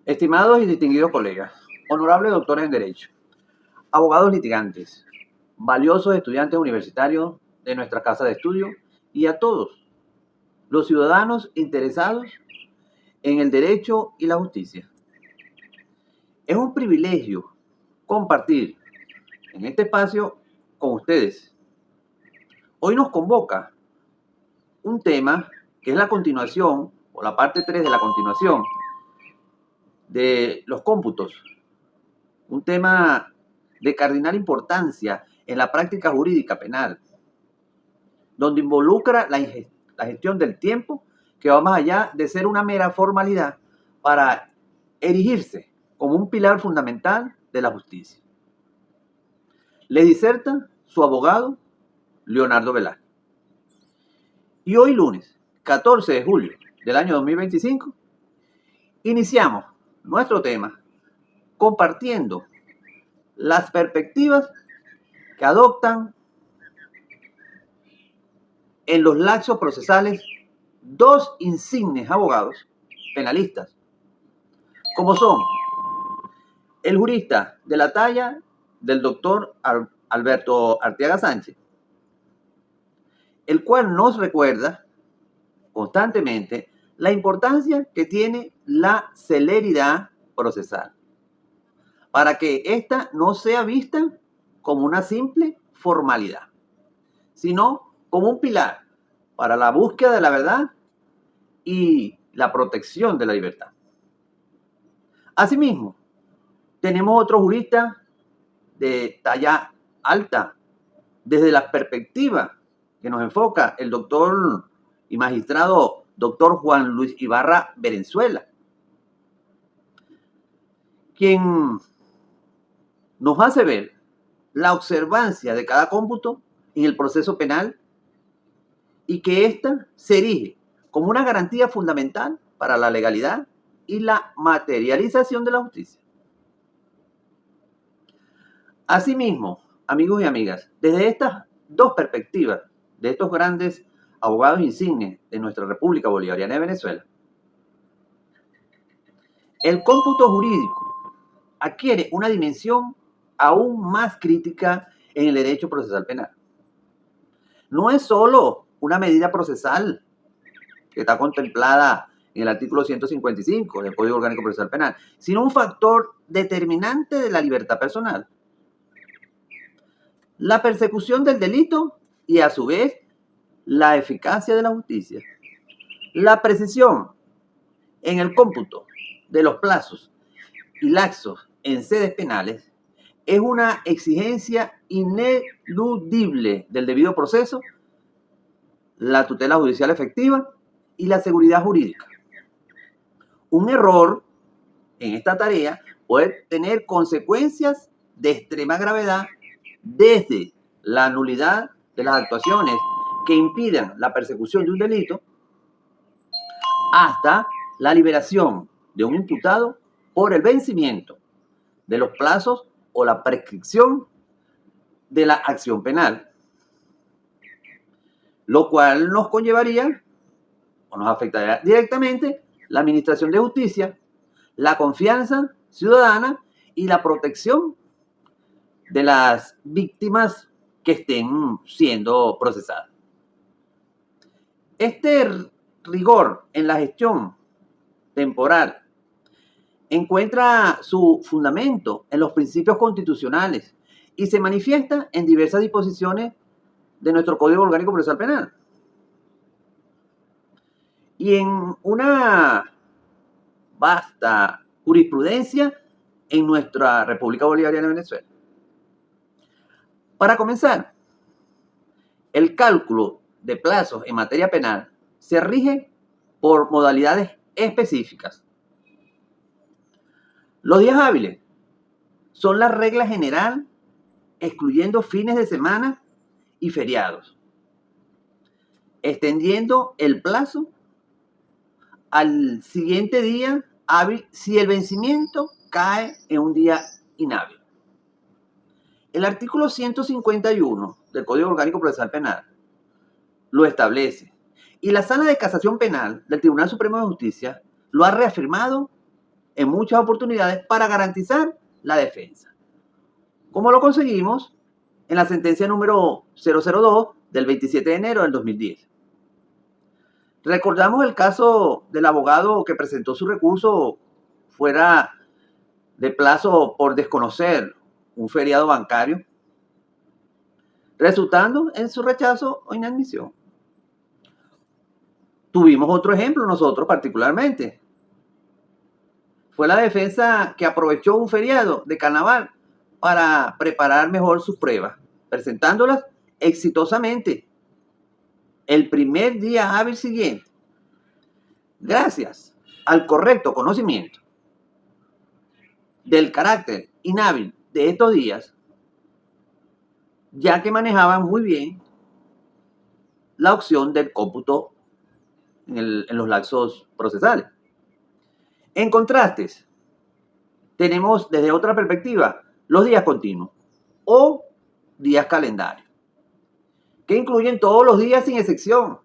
Estimados y distinguidos colegas, honorables doctores en Derecho, abogados litigantes, valiosos estudiantes universitarios de nuestra casa de estudio y a todos los ciudadanos interesados en el derecho y la justicia. Es un privilegio compartir en este espacio con ustedes. Hoy nos convoca un tema que es la continuación, o la parte 3 de la continuación de los cómputos, un tema de cardinal importancia en la práctica jurídica penal, donde involucra la gestión del tiempo, que va más allá de ser una mera formalidad para erigirse como un pilar fundamental de la justicia. Le diserta su abogado Leonardo Velázquez. Y hoy lunes, 14 de julio del año 2025, iniciamos nuestro tema compartiendo las perspectivas que adoptan en los lapsos procesales dos insignes abogados penalistas, como son el jurista de la talla del doctor Alberto Arteaga Sánchez, el cual nos recuerda constantemente la importancia que tiene la celeridad procesal, para que ésta no sea vista como una simple formalidad, sino como un pilar para la búsqueda de la verdad y la protección de la libertad. Asimismo, tenemos otro jurista de talla alta, desde la perspectiva que nos enfoca el doctor y magistrado doctor Juan Luis Ibarra Berenzuela, quien nos hace ver la observancia de cada cómputo en el proceso penal y que ésta se erige como una garantía fundamental para la legalidad y la materialización de la justicia. Asimismo, amigos y amigas, desde estas dos perspectivas de estos grandes abogados insignes de nuestra República Bolivariana de Venezuela, el cómputo jurídico adquiere una dimensión aún más crítica en el derecho procesal penal. No es solo una medida procesal que está contemplada en el artículo 155 del Código Orgánico Procesal Penal, sino un factor determinante de la libertad personal. La persecución del delito y, a su vez, la eficacia de la justicia. La precisión en el cómputo de los plazos y lapsos en sedes penales es una exigencia ineludible del debido proceso, la tutela judicial efectiva y la seguridad jurídica. Un error en esta tarea puede tener consecuencias de extrema gravedad, desde la nulidad de las actuaciones que impidan la persecución de un delito hasta la liberación de un imputado por el vencimiento de los plazos o la prescripción de la acción penal, lo cual nos conllevaría o nos afectaría directamente la administración de justicia, la confianza ciudadana y la protección de las víctimas que estén siendo procesadas. Este rigor en la gestión temporal encuentra su fundamento en los principios constitucionales y se manifiesta en diversas disposiciones de nuestro Código Orgánico Procesal Penal y en una vasta jurisprudencia en nuestra República Bolivariana de Venezuela. Para comenzar, el cálculo de plazos en materia penal se rige por modalidades específicas. Los días hábiles son la regla general, excluyendo fines de semana y feriados, extendiendo el plazo al siguiente día hábil si el vencimiento cae en un día inhábil. El artículo 151 del Código Orgánico Procesal Penal lo establece y la Sala de Casación Penal del Tribunal Supremo de Justicia lo ha reafirmado en muchas oportunidades para garantizar la defensa, como lo conseguimos en la sentencia número 002 del 27 de enero del 2010. Recordamos el caso del abogado que presentó su recurso fuera de plazo por desconocer un feriado bancario, resultando en su rechazo o inadmisión. Tuvimos otro ejemplo nosotros particularmente. Fue la defensa que aprovechó un feriado de carnaval para preparar mejor sus pruebas, presentándolas exitosamente el primer día hábil siguiente, gracias al correcto conocimiento del carácter inhábil de estos días, ya que manejaban muy bien la opción del cómputo en los lapsos procesales. En contrastes, tenemos desde otra perspectiva los días continuos o días calendarios, que incluyen todos los días sin excepción.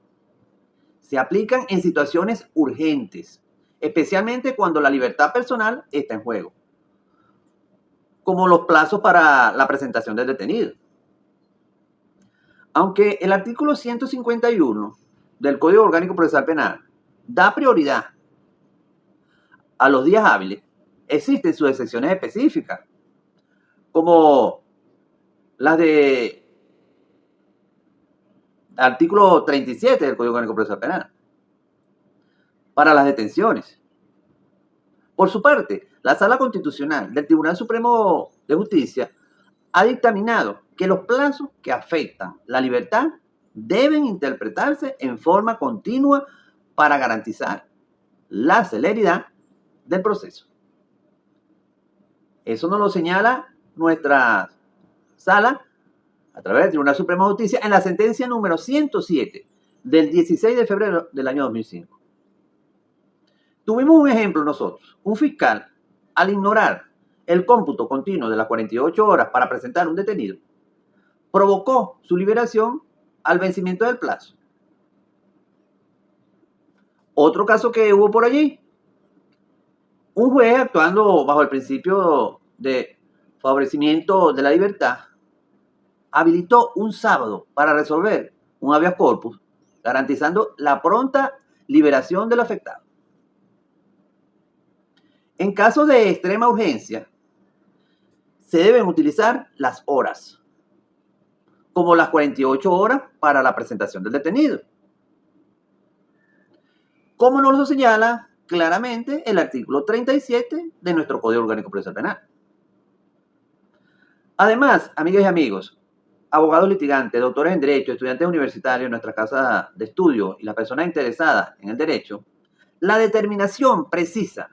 Se aplican en situaciones urgentes, especialmente cuando la libertad personal está en juego, como los plazos para la presentación del detenido. Aunque el artículo 151 del Código Orgánico Procesal Penal da prioridad a los días hábiles, existen sus excepciones específicas, como las de artículo 37 del Código Orgánico Procesal Penal, para las detenciones. Por su parte, la Sala Constitucional del Tribunal Supremo de Justicia ha dictaminado que los plazos que afectan la libertad deben interpretarse en forma continua para garantizar la celeridad del proceso. Eso nos lo señala nuestra sala a través del Tribunal Supremo de Justicia en la sentencia número 107 del 16 de febrero del año 2005. Tuvimos un ejemplo nosotros, un fiscal, al ignorar el cómputo continuo de las 48 horas para presentar un detenido, provocó su liberación al vencimiento del plazo. Otro caso que hubo por allí, un juez actuando bajo el principio de favorecimiento de la libertad, habilitó un sábado para resolver un habeas corpus, garantizando la pronta liberación del afectado. En caso de extrema urgencia, se deben utilizar las horas, como las 48 horas para la presentación del detenido, como nos lo señala claramente el artículo 37 de nuestro Código Orgánico Procesal Penal. Además, amigas y amigos, abogados litigantes, doctores en Derecho, estudiantes universitarios en nuestra casa de estudio y las personas interesadas en el derecho, la determinación precisa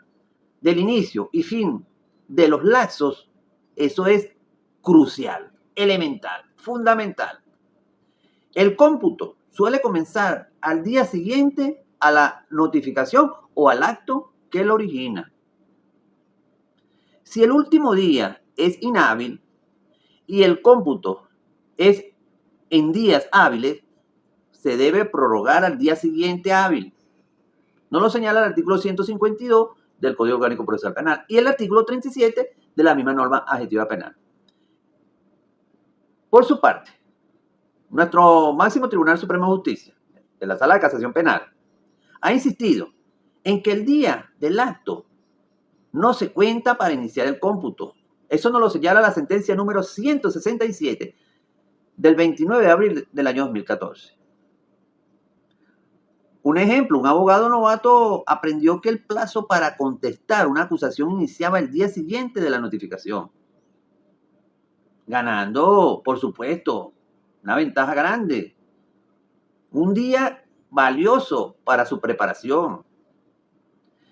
del inicio y fin de los lapsos, eso es crucial, elemental, fundamental. El cómputo suele comenzar al día siguiente a la notificación o al acto que lo origina. Si el último día es inhábil y el cómputo es en días hábiles, se debe prorrogar al día siguiente hábil. No lo señala el artículo 152 del Código Orgánico Procesal Penal y el artículo 37 de la misma norma adjetiva penal. Por su parte, nuestro máximo Tribunal Supremo de Justicia, de la Sala de Casación Penal, ha insistido en que el día del acto no se cuenta para iniciar el cómputo. Eso nos lo señala la sentencia número 167 del 29 de abril del año 2014. Un ejemplo, un abogado novato aprendió que el plazo para contestar una acusación iniciaba el día siguiente de la notificación, ganando, por supuesto, una ventaja grande, un día valioso para su preparación.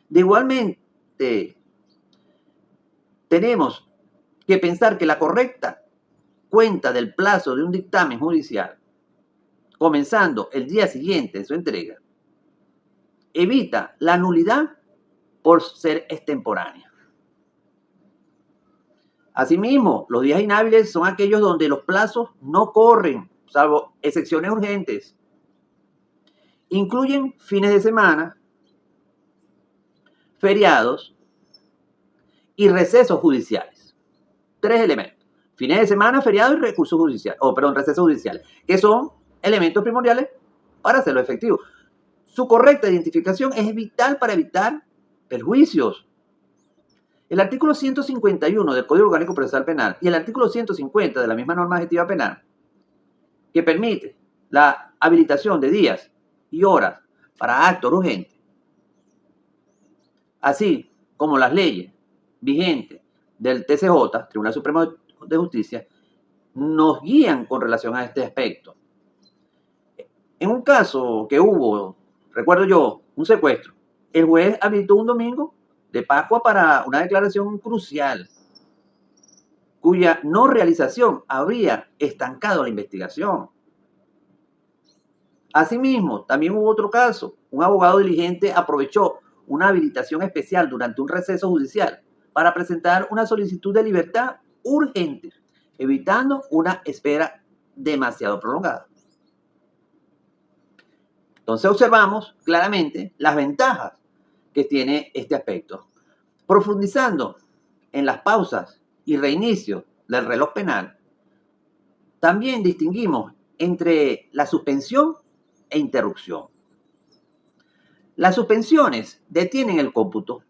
De igualmente, tenemos que pensar que la correcta cuenta del plazo de un dictamen judicial, comenzando el día siguiente de su entrega, evita la nulidad por ser extemporánea. Asimismo, los días inhábiles son aquellos donde los plazos no corren, salvo excepciones urgentes. Incluyen fines de semana, feriados, y recesos judiciales. 3 elementos. Fines de semana, feriado y recursos judiciales, recesos judiciales, que son elementos primordiales para hacerlo efectivo. Su correcta identificación es vital para evitar perjuicios. El artículo 151 del Código Orgánico Procesal Penal y el artículo 150 de la misma norma adjetiva penal, que permite la habilitación de días y horas para actos urgentes, así como las leyes vigentes del TCJ, Tribunal Supremo de Justicia, nos guían con relación a este aspecto. En un caso que hubo, recuerdo yo, un secuestro, el juez habilitó un domingo de Pascua para una declaración crucial, cuya no realización habría estancado la investigación. Asimismo, también hubo otro caso. Un abogado diligente aprovechó una habilitación especial durante un receso judicial para presentar una solicitud de libertad urgente, evitando una espera demasiado prolongada. Entonces observamos claramente las ventajas que tiene este aspecto. Profundizando en las pausas y reinicios del reloj penal, también distinguimos entre la suspensión e interrupción. Las suspensiones detienen el cómputo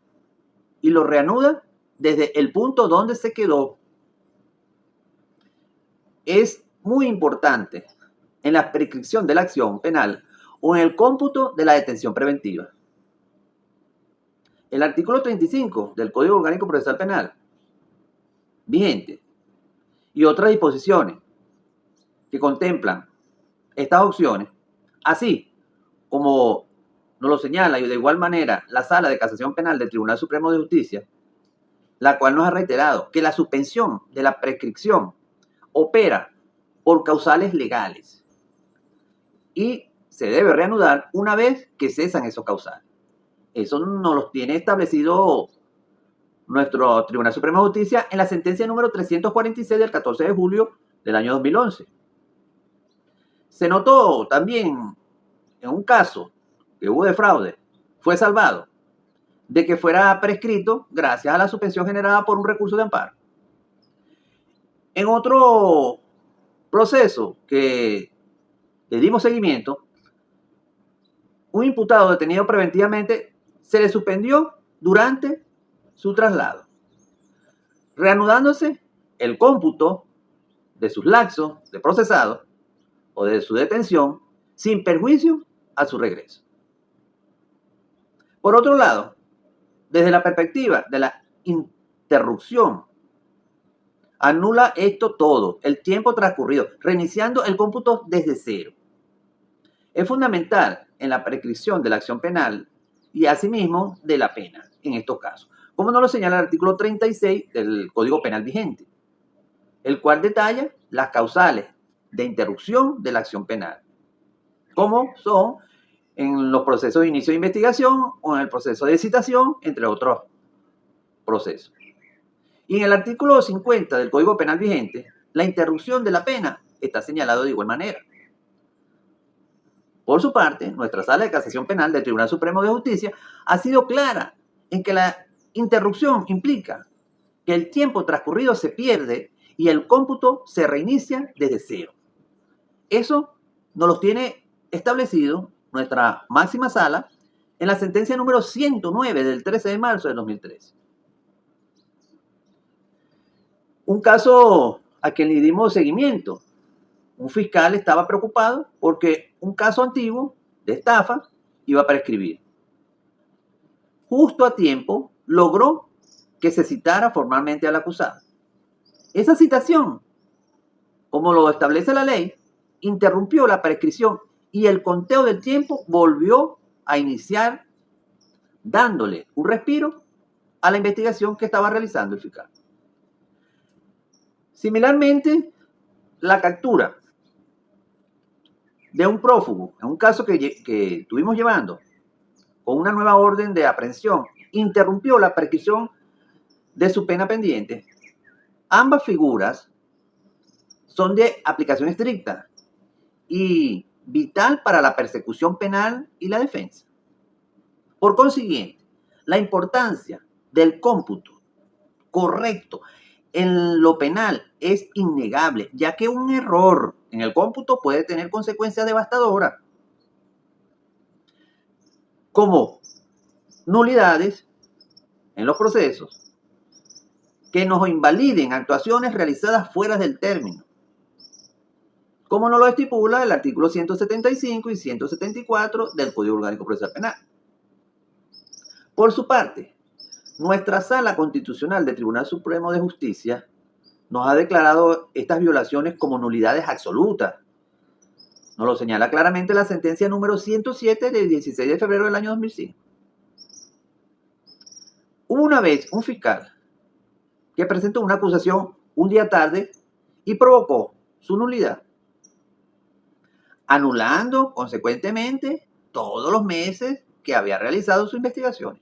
y lo reanudan desde el punto donde se quedó. Es muy importante en la prescripción de la acción penal o en el cómputo de la detención preventiva. El artículo 35 del Código Orgánico Procesal Penal vigente y otras disposiciones que contemplan estas opciones, así como nos lo señala y de igual manera la Sala de Casación Penal del Tribunal Supremo de Justicia, la cual nos ha reiterado que la suspensión de la prescripción opera por causales legales y se debe reanudar una vez que cesan esos causales. Eso nos lo tiene establecido nuestro Tribunal Supremo de Justicia en la sentencia número 346 del 14 de julio del año 2011. Se notó también en un caso que hubo de fraude, fue salvado de que fuera prescrito gracias a la suspensión generada por un recurso de amparo. En otro proceso que le dimos seguimiento, un imputado detenido preventivamente se le suspendió durante su traslado, reanudándose el cómputo de sus lapsos de procesado o de su detención sin perjuicio a su regreso. Por otro lado, desde la perspectiva de la interrupción, anula esto todo, el tiempo transcurrido, reiniciando el cómputo desde cero. Es fundamental en la prescripción de la acción penal y asimismo de la pena en estos casos, como nos lo señala el artículo 36 del Código Penal vigente, el cual detalla las causales de interrupción de la acción penal, como son en los procesos de inicio de investigación o en el proceso de citación, entre otros procesos. Y en el artículo 50 del Código Penal vigente, la interrupción de la pena está señalado de igual manera. Por su parte, nuestra Sala de Casación Penal del Tribunal Supremo de Justicia ha sido clara en que la interrupción implica que el tiempo transcurrido se pierde y el cómputo se reinicia desde cero. Eso nos lo tiene establecido nuestra máxima sala en la sentencia número 109 del 13 de marzo de 2013. Un caso a quien le dimos seguimiento. Un fiscal estaba preocupado porque un caso antiguo de estafa iba a prescribir. Justo a tiempo logró que se citara formalmente al acusado. Esa citación, como lo establece la ley, interrumpió la prescripción y el conteo del tiempo volvió a iniciar, dándole un respiro a la investigación que estaba realizando el fiscal. Similarmente, la captura de un prófugo, en un caso que estuvimos llevando con una nueva orden de aprehensión, interrumpió la prescripción de su pena pendiente. Ambas figuras son de aplicación estricta y vital para la persecución penal y la defensa. Por consiguiente, la importancia del cómputo correcto en lo penal es innegable, ya que un error en el cómputo puede tener consecuencias devastadoras, como nulidades en los procesos que nos invaliden actuaciones realizadas fuera del término, como nos lo estipula el artículo 175 y 174 del Código Orgánico Procesal Penal. Por su parte, nuestra Sala Constitucional del Tribunal Supremo de Justicia nos ha declarado estas violaciones como nulidades absolutas. Nos lo señala claramente la sentencia número 107 del 16 de febrero del año 2005. Hubo una vez un fiscal que presentó una acusación un día tarde y provocó su nulidad, anulando consecuentemente todos los meses que había realizado su investigación.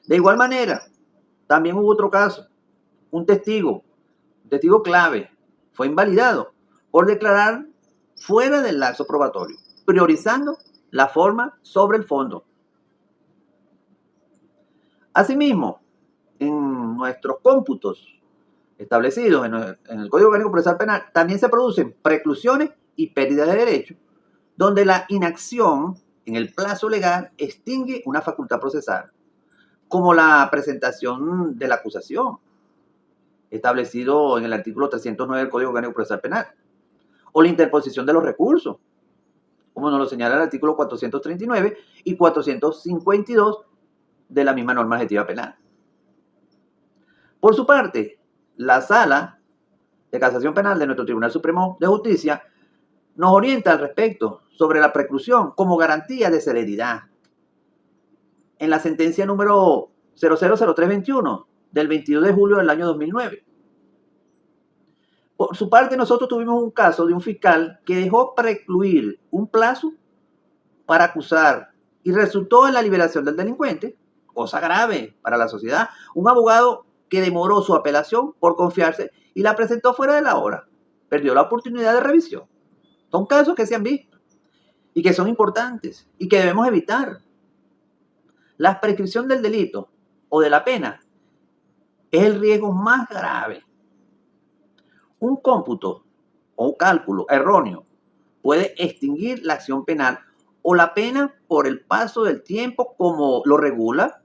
De igual manera, también hubo otro caso. Un testigo clave, fue invalidado por declarar fuera del lapso probatorio, priorizando la forma sobre el fondo. Asimismo, en nuestros cómputos establecidos en el Código Orgánico Procesal Penal, también se producen preclusiones y pérdidas de derechos, donde la inacción en el plazo legal extingue una facultad procesal, como la presentación de la acusación, establecido en el artículo 309 del Código Orgánico Procesal Penal, o la interposición de los recursos, como nos lo señala el artículo 439 y 452 de la misma norma adjetiva penal. Por su parte, la Sala de Casación Penal de nuestro Tribunal Supremo de Justicia nos orienta al respecto sobre la preclusión como garantía de celeridad. En la sentencia número 000321 del 22 de julio del año 2009. Por su parte, nosotros tuvimos un caso de un fiscal que dejó precluir un plazo para acusar y resultó en la liberación del delincuente, cosa grave para la sociedad. Un abogado que demoró su apelación por confiarse y la presentó fuera de la hora, perdió la oportunidad de revisión. Son casos que se han visto y que son importantes y que debemos evitar. La prescripción del delito o de la pena es el riesgo más grave. Un cómputo o un cálculo erróneo puede extinguir la acción penal o la pena por el paso del tiempo, como lo regula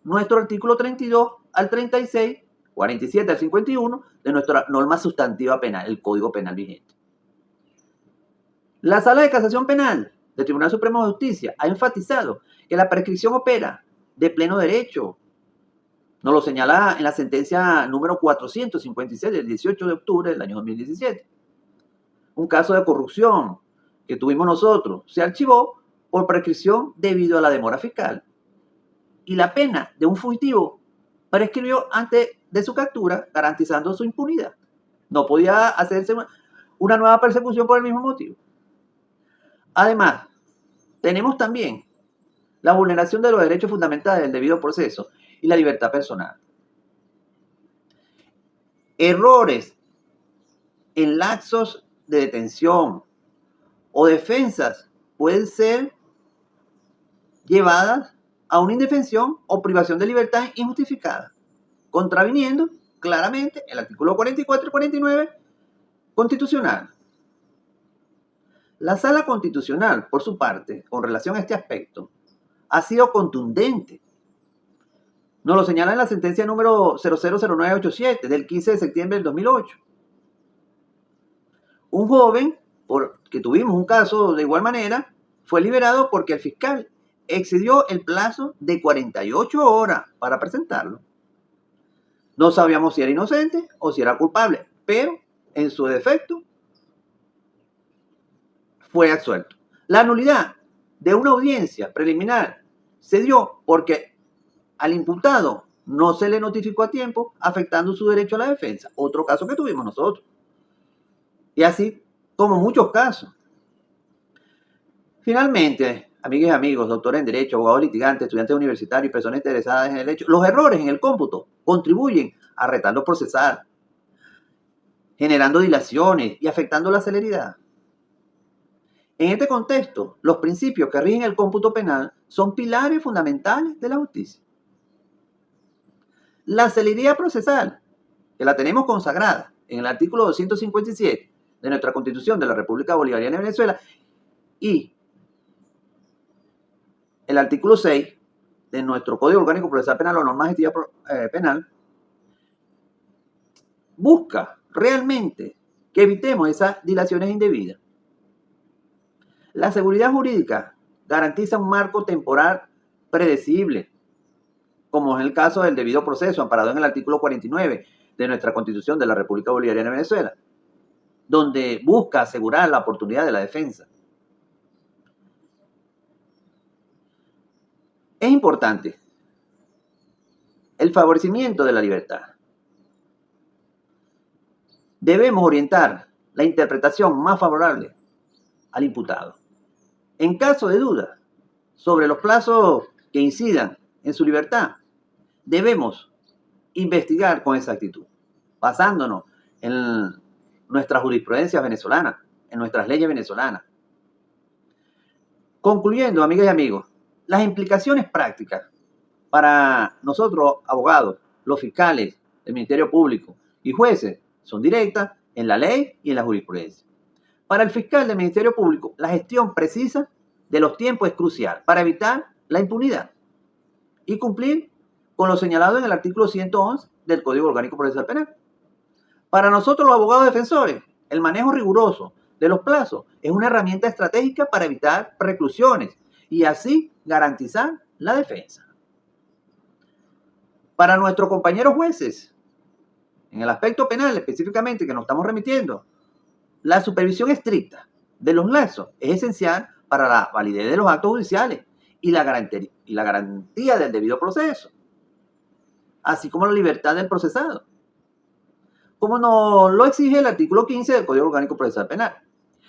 nuestro artículo 32 al 36, 47 al 51 de nuestra norma sustantiva penal, el Código Penal vigente. La Sala de Casación Penal del Tribunal Supremo de Justicia ha enfatizado que la prescripción opera de pleno derecho. Nos lo señala en la sentencia número 456 del 18 de octubre del año 2017. Un caso de corrupción que tuvimos nosotros se archivó por prescripción debido a la demora fiscal. Y la pena de un fugitivo prescribió antes de su captura, garantizando su impunidad. No podía hacerse una nueva persecución por el mismo motivo. Además, tenemos también la vulneración de los derechos fundamentales del debido proceso y la libertad personal. Errores en lapsos de detención o defensas pueden ser llevadas a una indefensión o privación de libertad injustificada, contraviniendo claramente el artículo 44 y 49 constitucional. La Sala Constitucional, por su parte, con relación a este aspecto, ha sido contundente. Nos lo señala en la sentencia número 000987 del 15 de septiembre del 2008. Un joven, que tuvimos un caso de igual manera, fue liberado porque el fiscal excedió el plazo de 48 horas para presentarlo. No sabíamos si era inocente o si era culpable, pero en su defecto fue absuelto. La nulidad de una audiencia preliminar se dio porque al imputado no se le notificó a tiempo, afectando su derecho a la defensa. Otro caso que tuvimos nosotros. Y así como muchos casos. Finalmente, amigas y amigos, doctores en Derecho, abogados litigantes, estudiantes universitarios y personas interesadas en el derecho, los errores en el cómputo contribuyen a retardo procesal, generando dilaciones y afectando la celeridad. En este contexto, los principios que rigen el cómputo penal son pilares fundamentales de la justicia. La celeridad procesal, que la tenemos consagrada en el artículo 257 de nuestra Constitución de la República Bolivariana de Venezuela y el artículo 6 de nuestro Código Orgánico Procesal Penal o norma adjetiva penal, busca realmente que evitemos esas dilaciones indebidas. La seguridad jurídica garantiza un marco temporal predecible, como es el caso del debido proceso amparado en el artículo 49 de nuestra Constitución de la República Bolivariana de Venezuela, donde busca asegurar la oportunidad de la defensa. Es importante el favorecimiento de la libertad. Debemos orientar la interpretación más favorable al imputado. En caso de duda sobre los plazos que incidan en su libertad, debemos investigar con exactitud, basándonos en nuestra jurisprudencia venezolana, en nuestras leyes venezolanas. Concluyendo, amigas y amigos, las implicaciones prácticas para nosotros, abogados, los fiscales, el Ministerio Público y jueces, son directas en la ley y en la jurisprudencia. Para el fiscal del Ministerio Público, la gestión precisa de los tiempos es crucial para evitar la impunidad y cumplir con lo señalado en el artículo 111 del Código Orgánico Procesal Penal. Para nosotros, los abogados defensores, el manejo riguroso de los plazos es una herramienta estratégica para evitar reclusiones y así garantizar la defensa. Para nuestros compañeros jueces, en el aspecto penal específicamente que nos estamos remitiendo, la supervisión estricta de los lazos es esencial para la validez de los actos judiciales y la garantía del debido proceso, así como la libertad del procesado, como nos lo exige el artículo 15 del Código Orgánico Procesal Penal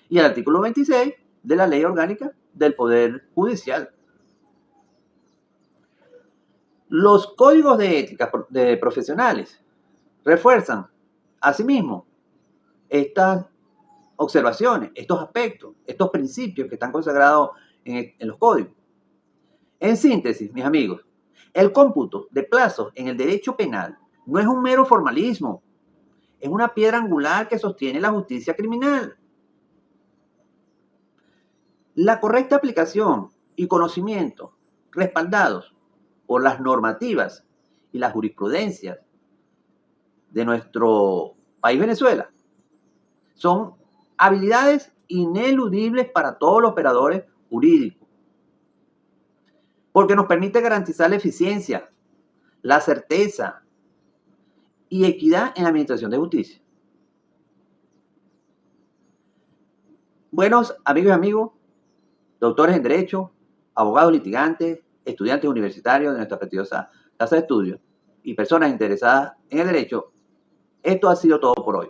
y el artículo 26 de la Ley Orgánica del Poder Judicial. Los códigos de ética de profesionales refuerzan, asimismo, estas observaciones, estos aspectos, estos principios que están consagrados en los códigos. En síntesis, mis amigos, el cómputo de plazos en el derecho penal no es un mero formalismo, es una piedra angular que sostiene la justicia criminal. La correcta aplicación y conocimiento respaldados por las normativas y las jurisprudencias de nuestro país Venezuela son habilidades ineludibles para todos los operadores jurídicos, porque nos permite garantizar la eficiencia, la certeza y equidad en la administración de justicia. Buenos amigos y amigos, doctores en Derecho, abogados litigantes, estudiantes universitarios de nuestra prestigiosa casa de estudios y personas interesadas en el derecho, esto ha sido todo por hoy.